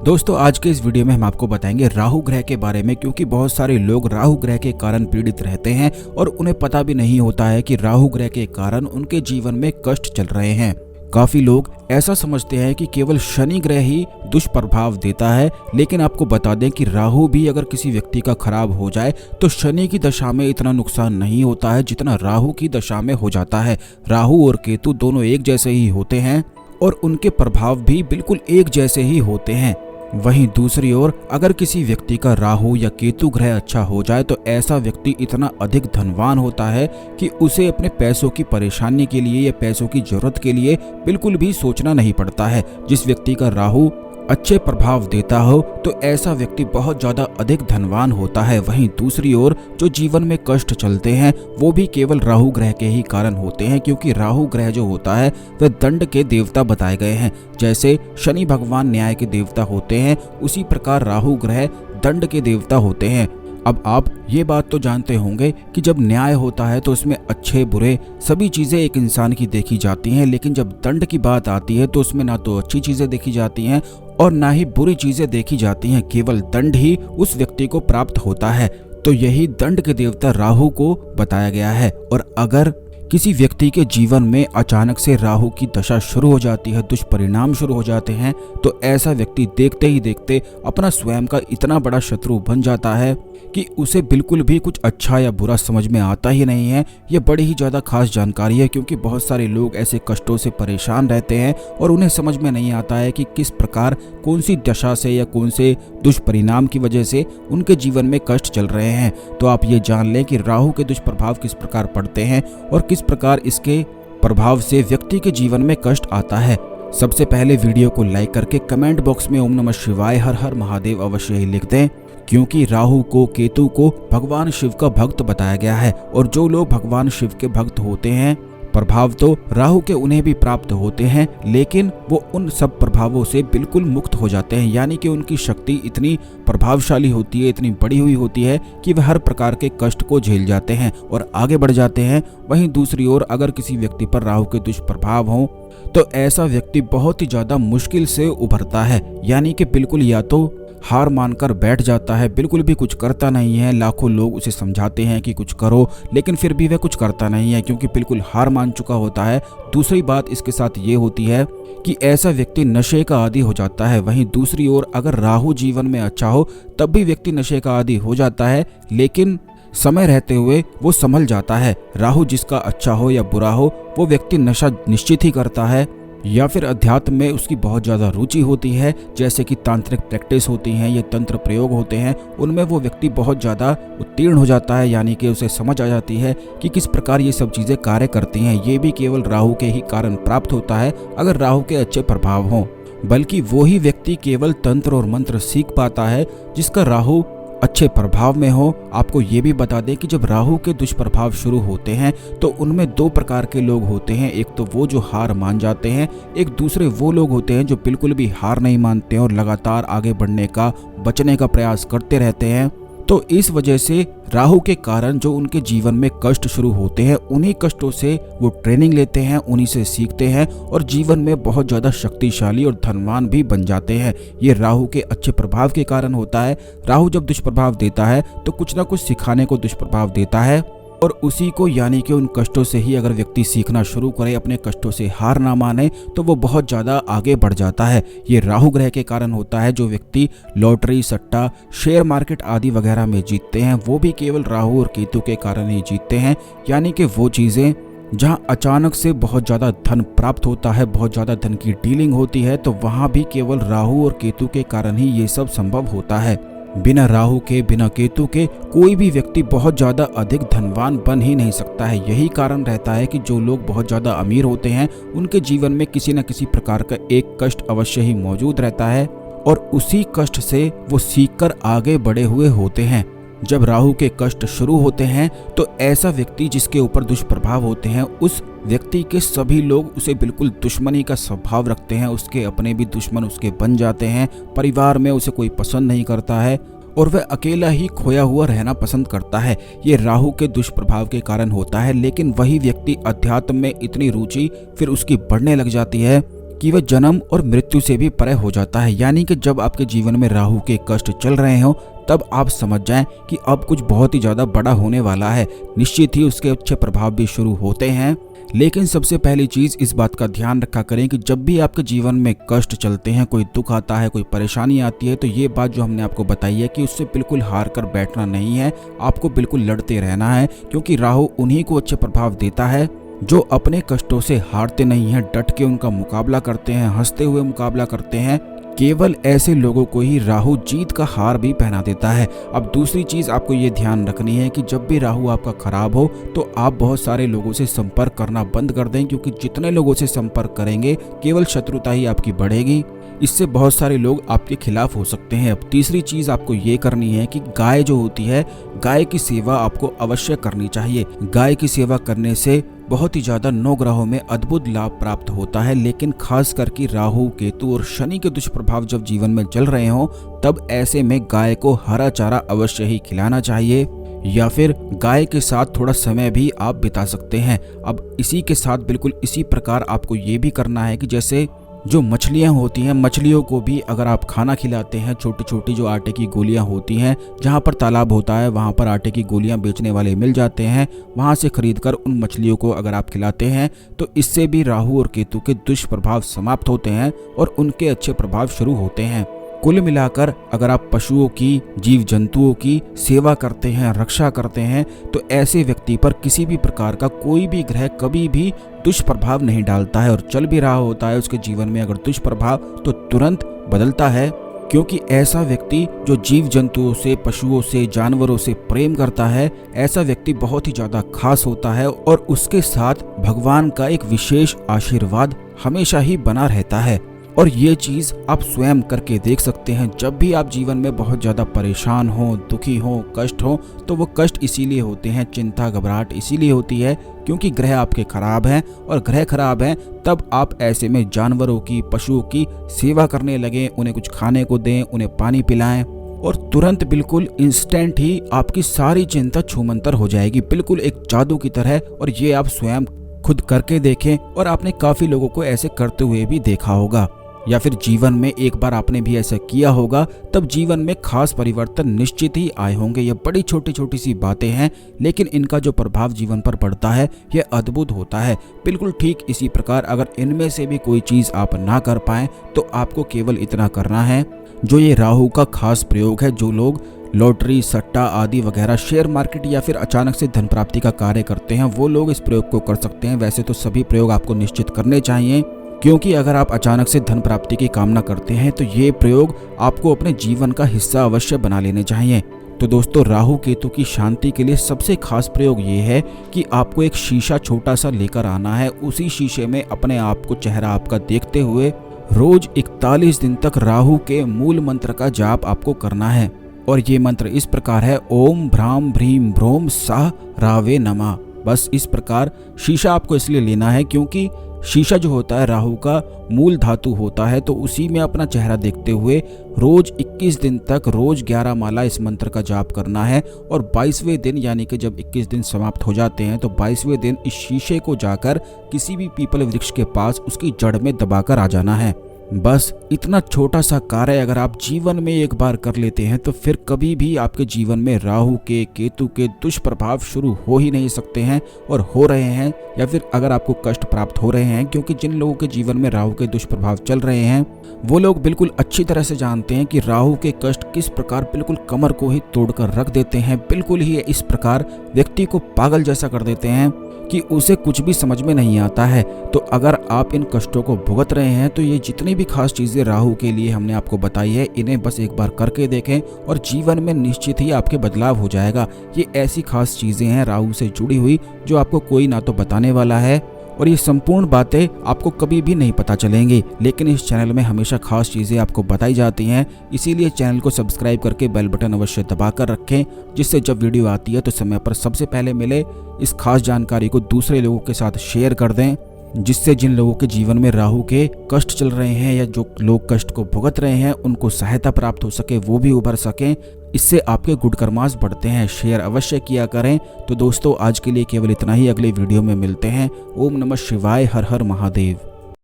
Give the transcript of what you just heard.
दोस्तों आज के इस वीडियो में हम आपको बताएंगे राहु ग्रह के बारे में, क्योंकि बहुत सारे लोग राहु ग्रह के कारण पीड़ित रहते हैं और उन्हें पता भी नहीं होता है कि राहु ग्रह के कारण उनके जीवन में कष्ट चल रहे हैं। काफी लोग ऐसा समझते हैं कि केवल शनि ग्रह ही दुष्प्रभाव देता है, लेकिन आपको बता दें कि राहु भी अगर किसी व्यक्ति का खराब हो जाए तो शनि की दशा में इतना नुकसान नहीं होता है जितना राहु की दशा में हो जाता है। राहु और केतु दोनों एक जैसे ही होते हैं और उनके प्रभाव भी बिल्कुल एक जैसे ही होते हैं। वहीं दूसरी ओर अगर किसी व्यक्ति का राहु या केतु ग्रह अच्छा हो जाए तो ऐसा व्यक्ति इतना अधिक धनवान होता है कि उसे अपने पैसों की परेशानी के लिए या पैसों की जरूरत के लिए बिल्कुल भी सोचना नहीं पड़ता है। जिस व्यक्ति का राहु अच्छे प्रभाव देता हो तो ऐसा व्यक्ति बहुत ज्यादा अधिक धनवान होता है। वहीं दूसरी ओर जो जीवन में कष्ट चलते हैं वो भी केवल राहु ग्रह के ही कारण होते हैं, क्योंकि राहु ग्रह जो होता है वह दंड के देवता बताए गए हैं। जैसे शनि भगवान न्याय के देवता होते हैं, उसी प्रकार राहु ग्रह दंड के देवता होते हैं। अब आप ये बात तो जानते होंगे कि जब न्याय होता है तो उसमें अच्छे बुरे सभी चीजें एक इंसान की देखी जाती हैं, लेकिन जब दंड की बात आती है तो उसमें ना तो अच्छी चीजें देखी जाती हैं और ना ही बुरी चीजें देखी जाती हैं। केवल दंड ही उस व्यक्ति को प्राप्त होता है। तो यही दंड के देवता राहु को बताया गया है। और अगर किसी व्यक्ति के जीवन में अचानक से राहु की दशा शुरू हो जाती है, दुष्परिणाम शुरू हो जाते हैं, तो ऐसा व्यक्ति देखते ही देखते अपना स्वयं का इतना बड़ा शत्रु बन जाता है कि उसे बिल्कुल भी कुछ अच्छा या बुरा समझ में आता ही नहीं है। ये बड़ी ही ज़्यादा खास जानकारी है, क्योंकि बहुत सारे लोग ऐसे कष्टों से परेशान रहते हैं और उन्हें समझ में नहीं आता है कि किस प्रकार कौन सी दशा से या कौन से दुष्परिणाम की वजह से उनके जीवन में कष्ट चल रहे हैं। तो आप ये जान लें कि राहु के दुष्प्रभाव किस प्रकार पड़ते हैं और किस प्रकार इसके प्रभाव से व्यक्ति के जीवन में कष्ट आता है। सबसे पहले वीडियो को लाइक करके कमेंट बॉक्स में ओम नमः शिवाय हर हर महादेव अवश्य ही लिख दें, क्योंकि राहु को केतु को भगवान शिव का भक्त बताया गया है। और जो लोग भगवान शिव के भक्त होते हैं प्रभाव तो राहु के उन्हें भी प्राप्त होते हैं, लेकिन वो उन सब प्रभावों से बिल्कुल मुक्त हो जाते हैं। यानी कि उनकी शक्ति इतनी प्रभावशाली होती है, इतनी बड़ी हुई होती है कि वह हर प्रकार के कष्ट को झेल जाते हैं और आगे बढ़ जाते हैं। वहीं दूसरी ओर अगर किसी व्यक्ति पर राहु के दुष्प्रभाव हों तो ऐसा व्यक्ति बहुत ही ज्यादा मुश्किल से उभरता है। यानी कि बिल्कुल या तो हार मानकर बैठ जाता है, बिल्कुल भी कुछ करता नहीं है। लाखों लोग उसे समझाते हैं कि कुछ करो, लेकिन फिर भी वह कुछ करता नहीं है, क्योंकि बिल्कुल हार मान चुका होता है। दूसरी बात इसके साथ ये होती है कि ऐसा व्यक्ति नशे का आदी हो जाता है। वहीं दूसरी ओर अगर राहु जीवन में अच्छा हो तब भी व्यक्ति नशे का आदी हो जाता है, लेकिन समय रहते हुए वो संभल जाता है। राहु जिसका अच्छा हो या बुरा हो, वो व्यक्ति नशा निश्चित ही करता है, या फिर अध्यात्म में उसकी बहुत ज़्यादा रुचि होती है। जैसे कि तांत्रिक प्रैक्टिस होती हैं, ये तंत्र प्रयोग होते हैं, उनमें वो व्यक्ति बहुत ज़्यादा उत्तीर्ण हो जाता है। यानी कि उसे समझ आ जाती है कि किस प्रकार ये सब चीज़ें कार्य करती हैं। ये भी केवल राहु के ही कारण प्राप्त होता है, अगर राहु के अच्छे प्रभाव हों। बल्कि वो ही व्यक्ति केवल तंत्र और मंत्र सीख पाता है जिसका राहु अच्छे प्रभाव में हो। आपको ये भी बता दें कि जब राहु के दुष्प्रभाव शुरू होते हैं तो उनमें दो प्रकार के लोग होते हैं। एक तो वो जो हार मान जाते हैं, एक दूसरे वो लोग होते हैं जो बिल्कुल भी हार नहीं मानते हैं और लगातार आगे बढ़ने का, बचने का प्रयास करते रहते हैं। तो इस वजह से राहु के कारण जो उनके जीवन में कष्ट शुरू होते हैं, उन्हीं कष्टों से वो ट्रेनिंग लेते हैं, उन्हीं से सीखते हैं और जीवन में बहुत ज़्यादा शक्तिशाली और धनवान भी बन जाते हैं। ये राहु के अच्छे प्रभाव के कारण होता है। राहु जब दुष्प्रभाव देता है तो कुछ ना कुछ सिखाने को दुष्प्रभाव देता है, और उसी को यानी कि उन कष्टों से ही अगर व्यक्ति सीखना शुरू करे, अपने कष्टों से हार ना माने, तो वो बहुत ज़्यादा आगे बढ़ जाता है। ये राहु ग्रह के कारण होता है। जो व्यक्ति लॉटरी, सट्टा, शेयर मार्केट आदि वगैरह में जीतते हैं, वो भी केवल राहु और केतु के कारण ही जीतते हैं। यानी कि वो चीज़ें जहाँ अचानक से बहुत ज़्यादा धन प्राप्त होता है, बहुत ज़्यादा धन की डीलिंग होती है, तो वहाँ भी केवल राहु और केतु के कारण ही ये सब संभव होता है। बिना राहु के, बिना केतु के कोई भी व्यक्ति बहुत ज़्यादा अधिक धनवान बन ही नहीं सकता है। यही कारण रहता है कि जो लोग बहुत ज़्यादा अमीर होते हैं उनके जीवन में किसी न किसी प्रकार का एक कष्ट अवश्य ही मौजूद रहता है, और उसी कष्ट से वो सीखकर आगे बढ़े हुए होते हैं। जब राहु के कष्ट शुरू होते हैं तो ऐसा व्यक्ति जिसके ऊपर दुष्प्रभाव होते हैं, उस व्यक्ति के सभी लोग उसे बिल्कुल दुश्मनी का स्वभाव रखते हैं। उसके अपने भी दुश्मन उसके बन जाते हैं। परिवार में उसे कोई पसंद नहीं करता है और वह अकेला ही खोया हुआ रहना पसंद करता है। ये राहु के दुष्प्रभाव के कारण होता है। लेकिन वही व्यक्ति अध्यात्म में इतनी रुचि फिर उसकी बढ़ने लग जाती है कि वह जन्म और मृत्यु से भी परे हो जाता है। यानी कि जब आपके जीवन में राहु के कष्ट चल रहे हो तब आप समझ जाएं कि अब कुछ बहुत ही ज़्यादा बड़ा होने वाला है। निश्चित ही उसके अच्छे प्रभाव भी शुरू होते हैं। लेकिन सबसे पहली चीज़ इस बात का ध्यान रखा करें कि जब भी आपके जीवन में कष्ट चलते हैं, कोई दुख आता है, कोई परेशानी आती है, तो ये बात जो हमने आपको बताई है कि उससे बिल्कुल हार कर बैठना नहीं है, आपको बिल्कुल लड़ते रहना है। क्योंकि राहु उन्हीं को अच्छे प्रभाव देता है जो अपने कष्टों से हारते नहीं हैं, डट के उनका मुकाबला करते हैं, हंसते हुए मुकाबला करते हैं। केवल ऐसे लोगों को ही राहु जीत का हार भी पहना देता है। अब दूसरी चीज आपको ये ध्यान रखनी है कि जब भी राहु आपका खराब हो तो आप बहुत सारे लोगों से संपर्क करना बंद कर दें, क्योंकि जितने लोगों से संपर्क करेंगे केवल शत्रुता ही आपकी बढ़ेगी। इससे बहुत सारे लोग आपके खिलाफ हो सकते हैं। अब तीसरी चीज आपको ये करनी है कि गाय जो होती है, गाय की सेवा आपको अवश्य करनी चाहिए। गाय की सेवा करने से बहुत ही ज्यादा 9 ग्रहों में अद्भुत लाभ प्राप्त होता है। लेकिन खास करके राहु, केतु और शनि के दुष्प्रभाव जब जीवन में चल रहे हों तब ऐसे में गाय को हरा चारा अवश्य ही खिलाना चाहिए, या फिर गाय के साथ थोड़ा समय भी आप बिता सकते हैं। अब इसी के साथ बिल्कुल इसी प्रकार आपको ये भी करना है कि जैसे जो मछलियाँ होती हैं, मछलियों को भी अगर आप खाना खिलाते हैं, छोटी छोटी जो आटे की गोलियाँ होती हैं, जहाँ पर तालाब होता है वहाँ पर आटे की गोलियाँ बेचने वाले मिल जाते हैं, वहाँ से खरीदकर उन मछलियों को अगर आप खिलाते हैं तो इससे भी राहु और केतु के दुष्प्रभाव समाप्त होते हैं और उनके अच्छे प्रभाव शुरू होते हैं। कुल मिलाकर अगर आप पशुओं की, जीव जंतुओं की सेवा करते हैं, रक्षा करते हैं, तो ऐसे व्यक्ति पर किसी भी प्रकार का कोई भी ग्रह कभी भी दुष्प्रभाव नहीं डालता है। और चल भी रहा होता है उसके जीवन में अगर दुष्प्रभाव, तो तुरंत बदलता है। क्योंकि ऐसा व्यक्ति जो जीव जंतुओं से, पशुओं से, जानवरों से प्रेम करता है, ऐसा व्यक्ति बहुत ही ज्यादा खास होता है और उसके साथ भगवान का एक विशेष आशीर्वाद हमेशा ही बना रहता है। और ये चीज़ आप स्वयं करके देख सकते हैं। जब भी आप जीवन में बहुत ज़्यादा परेशान हो, दुखी हो, कष्ट हो, तो वो कष्ट इसीलिए होते हैं, चिंता घबराहट इसीलिए होती है क्योंकि ग्रह आपके खराब हैं। और ग्रह खराब हैं तब आप ऐसे में जानवरों की, पशुओं की सेवा करने लगें, उन्हें कुछ खाने को दें, उन्हें पानी पिलाएं और तुरंत बिल्कुल इंस्टेंट ही आपकी सारी चिंता छूमंतर हो जाएगी, बिल्कुल एक जादू की तरह। और ये आप स्वयं खुद करके देखें और आपने काफ़ी लोगों को ऐसे करते हुए भी देखा होगा, या फिर जीवन में एक बार आपने भी ऐसा किया होगा, तब जीवन में खास परिवर्तन निश्चित ही आए होंगे। ये बड़ी छोटी छोटी सी बातें हैं, लेकिन इनका जो प्रभाव जीवन पर पड़ता है ये अद्भुत होता है। बिल्कुल ठीक इसी प्रकार अगर इनमें से भी कोई चीज़ आप ना कर पाएं तो आपको केवल इतना करना है, जो ये राहु का खास प्रयोग है, जो लोग लॉटरी, सट्टा आदि वगैरह, शेयर मार्केट या फिर अचानक से धन प्राप्ति का कार्य करते हैं, वो लोग इस प्रयोग को कर सकते हैं। वैसे तो सभी प्रयोग आपको निश्चित करने चाहिए, क्योंकि अगर आप अचानक से धन प्राप्ति की कामना करते हैं तो ये प्रयोग आपको अपने जीवन का हिस्सा अवश्य बना लेने चाहिए। तो दोस्तों, राहु केतु की शांति के लिए सबसे खास प्रयोग ये है कि आपको एक शीशा छोटा सा लेकर आना है। उसी शीशे में अपने आप को, चेहरा आपका देखते हुए रोज 41 दिन तक राहु के मूल मंत्र का जाप आपको करना है। और ये मंत्र इस प्रकार है, ओम भ्राम भ्रीम भ्रोम साह रावे नमः। बस इस प्रकार शीशा आपको इसलिए लेना है क्योंकि शीशा जो होता है राहु का मूल धातु होता है, तो उसी में अपना चेहरा देखते हुए रोज 21 दिन तक रोज 11 माला इस मंत्र का जाप करना है। और 22वें दिन, यानी कि जब 21 दिन समाप्त हो जाते हैं, तो 22वें दिन इस शीशे को जाकर किसी भी पीपल वृक्ष के पास उसकी जड़ में दबाकर आ जाना है। बस इतना छोटा सा कार्य अगर आप जीवन में एक बार कर लेते हैं तो फिर कभी भी आपके जीवन में राहु के, केतु के दुष्प्रभाव शुरू हो ही नहीं सकते हैं। और हो रहे हैं, या फिर अगर आपको कष्ट प्राप्त हो रहे हैं, क्योंकि जिन लोगों के जीवन में राहु के दुष्प्रभाव चल रहे हैं वो लोग बिल्कुल अच्छी तरह से जानते हैं कि राहु के कष्ट किस प्रकार बिल्कुल कमर को ही तोड़कर रख देते हैं, बिल्कुल ही इस प्रकार व्यक्ति को पागल जैसा कर देते हैं कि उसे कुछ भी समझ में नहीं आता है। तो अगर आप इन कष्टों को भुगत रहे हैं तो ये जितनी भी खास चीज़ें राहु के लिए हमने आपको बताई है, इन्हें बस एक बार करके देखें और जीवन में निश्चित ही आपके बदलाव हो जाएगा। ये ऐसी खास चीज़ें हैं राहु से जुड़ी हुई जो आपको कोई ना तो बताने वाला है, और ये संपूर्ण बातें आपको कभी भी नहीं पता चलेंगी। लेकिन इस चैनल में हमेशा खास चीज़ें आपको बताई जाती हैं, इसीलिए चैनल को सब्सक्राइब करके बेल बटन अवश्य दबाकर रखें, जिससे जब वीडियो आती है तो समय पर सबसे पहले मिले। इस खास जानकारी को दूसरे लोगों के साथ शेयर कर दें, जिससे जिन लोगों के जीवन में राहु के कष्ट चल रहे हैं या जो लोग कष्ट को भुगत रहे हैं उनको सहायता प्राप्त हो सके, वो भी उभर सकें। इससे आपके गुड कर्मास बढ़ते हैं। शेयर अवश्य किया करें। तो दोस्तों, आज के लिए केवल इतना ही। अगले वीडियो में मिलते हैं। ओम नमः शिवाय। हर हर महादेव।